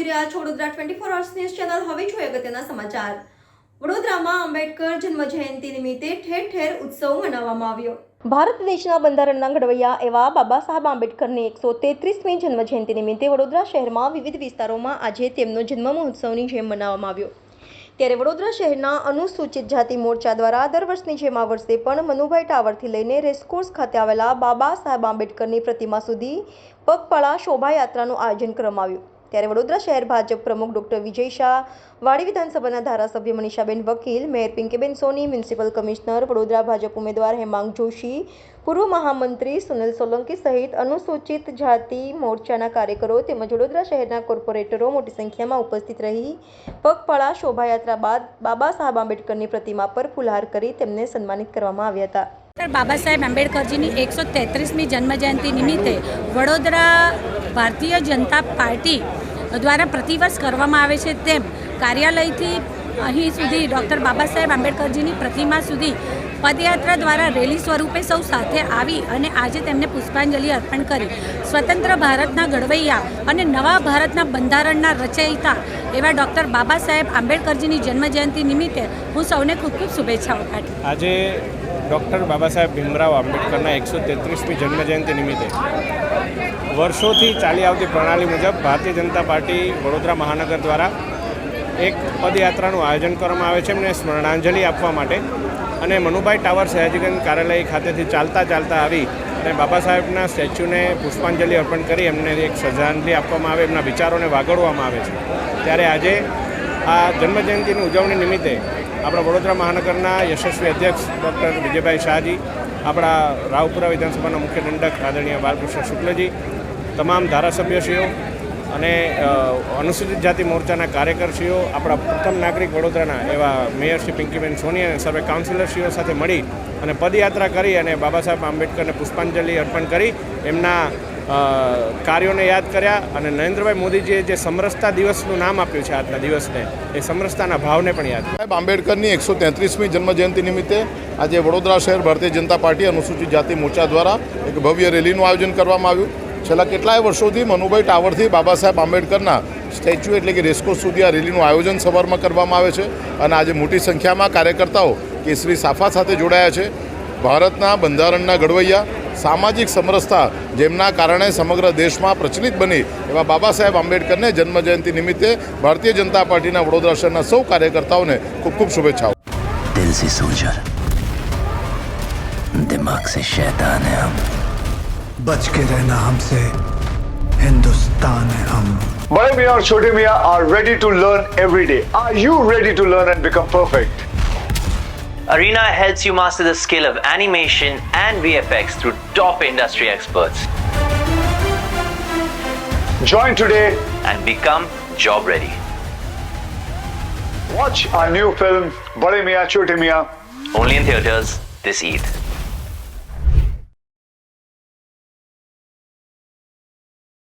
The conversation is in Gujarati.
રહ્યા છો વડોદરા 24 અવર્સ ન્યૂઝ ચેનલ। હવે જોઈએ અગત્યના સમાચાર। વડોદરામાં આંબેડકર જન્મ જયંતિ નિમિત્તે ઠેર ઠેર ઉત્સવ મનાવવામાં આવ્યો। ભારત દેશના બંધારણના ઘડવૈયા એવા બાબા સાહેબ આંબેડકરની 133મી જન્મ જયંતિ નિમિત્તે વડોદરા શહેરમાં વિવિધ વિસ્તારોમાં આજે તેમનો જન્મ મહોત્સવની જેમ મનાવવામાં આવ્યો। ત્યારે વડોદરા શહેરના અનુસૂચિત જાતિ મોરચા દ્વારા દર વર્ષની જેમ આ વર્ષે પણ મનુભાઈ ટાવરથી લઈને રેસકોર્સ ખાતે આવેલા બાબા સાહેબ આંબેડકરની પ્રતિમા સુધી પગપાળા શોભાયાત્રાનું આયોજન કરવામાં આવ્યું। ત્યારે વડોદરા શહેર ભાજપ પ્રમુખ ડોક્ટર વિજય શાહ, વાડી વિધાનસભાના ધારાસભ્ય મનીષાબેન વકીલ, મેયર પિંકીબેન સોની, મ્યુનિસિપલ કમિશનર, વડોદરા ભાજપ ઉમેદવાર હેમાંગ જોશી, પૂર્વ મહામંત્રી સુનિલ સોલંકી સહિત અનુસૂચિત જાતિ મોરચાના કાર્યકરો તેમજ વડોદરા શહેરના કોર્પોરેટરો મોટી સંખ્યામાં ઉપસ્થિત રહી પગપાળા શોભાયાત્રા બાદ બાબા સાહેબ આંબેડકરની પ્રતિમા પર ફુલહાર કરી તેમને સન્માનિત કરવામાં આવ્યા હતા। બાબા સાહેબ આંબેડકરજીની 133મી જન્મજયંતિ નિમિત્તે વડોદરા ભારતીય જનતા પાર્ટી દ્વારા પ્રતિવર્ષ કરવામાં આવે છે તેમ કાર્યાલયથી અહીં સુધી ડૉક્ટર બાબા સાહેબ આંબેડકરજીની પ્રતિમા સુધી પદયાત્રા દ્વારા રેલી સ્વરૂપે સૌ સાથે આવી અને આજે તેમને પુષ્પાંજલિ અર્પણ કરી સ્વતંત્ર ભારતના ઘડવૈયા અને નવા ભારતના બંધારણના રચયિતા એવા ડૉક્ટર બાબા સાહેબ આંબેડકરજીની જન્મજયંતિ નિમિત્તે હું સૌને ખૂબ ખૂબ શુભેચ્છાઓ પાઠવું। આજે ડૉક્ટર બાબા સાહેબ ભીમરાવ આંબેડકરના 133મી જન્મજયંતિ નિમિત્તે વર્ષોથી ચાલી આવતી પ્રણાલી મુજબ ભારતીય જનતા પાર્ટી વડોદરા મહાનગર દ્વારા એક પદયાત્રાનું આયોજન કરવામાં આવે છે એમને સ્મરણાંજલિ આપવા માટે અને મનુભાઈ ટાવર સયાજીગંજ કાર્યાલય ખાતેથી ચાલતા આવી અને બાબા સાહેબના સ્ટેચ્યુને પુષ્પાંજલિ અર્પણ કરી એમને એક શ્રદ્ધાંજલિ આપવામાં આવે, એમના વિચારોને વાગોળવામાં આવે છે। ત્યારે આજે આ જન્મજયંતિની ઉજવણી નિમિત્તે આપણા વડોદરા મહાનગરના યશસ્વી અધ્યક્ષ ડૉક્ટર વિજયભાઈ શાહજી, આપણા રાવપુરા વિધાનસભાના મુખ્ય દંડક આદરણીય બાલકૃષ્ણ શુક્લજી, તમામ ધારાસભ્યશ્રીઓ અને અનુસૂચિત જાતિ મોરચાના કાર્યકરશ્રીઓ, આપણા પ્રથમ નાગરિક વડોદરાના એવા મેયર શ્રી પિંકીબેન સોની અને સર્વે કાઉન્સિલરશ્રીઓ સાથે મળી અને પદયાત્રા કરી અને બાબા સાહેબ આંબેડકરને પુષ્પાંજલિ અર્પણ કરી એમના કાર્યોને યાદ કર્યા અને નરેન્દ્રભાઈ મોદીજીએ જે સમરસતા દિવસનું નામ આપ્યું છે આજના દિવસને, એ સમરસતાના ભાવને પણ યાદ કર્યા। સાહેબ આંબેડકરની 133મી જન્મજયંતિ નિમિત્તે આજે વડોદરા શહેર ભારતીય જનતા પાર્ટી અનુસૂચિત જાતિ મોરચા દ્વારા એક ભવ્ય રેલીનું આયોજન કરવામાં આવ્યું। છેલ્લા કેટલાય વર્ષોથી મનુભાઈ ટાવરથી બાબા સાહેબ આંબેડકરના સ્ટેચ્યુ એટલે કે રેસકોર્સ સુધી આ રેલીનું આયોજન સવારમાં કરવામાં આવે છે અને આજે મોટી સંખ્યામાં કાર્યકર્તાઓ કેસરી સાફા સાથે જોડાયા છે। ભારતના બંધારણના ઘડવૈયા, સામાજિક સમરસતા જેમના કારણે સમગ્ર દેશમાં પ્રચલિત બની એવા બાબા સાહેબ આંબેડકરને જન્મજયંતિ નિમિત્તે ભારતીય જનતા પાર્ટીના વડોદરા શહેરના સૌ કાર્યકર્તાઓને ખૂબ ખૂબ શુભેચ્છાઓ। दिल से सोल्जर, दिमाग से शैतान है हम, बच के रहना हमसे, हिंदुस्तान है हम। Bade Miyan और Chote Miyan are ready to learn every day. Are you ready to learn and become perfect? Arena helps you master the skill of animation and VFX through top industry experts. Join today And become job ready. watch our new film Bade Miyan Chote Miyan Only in theaters this Eid.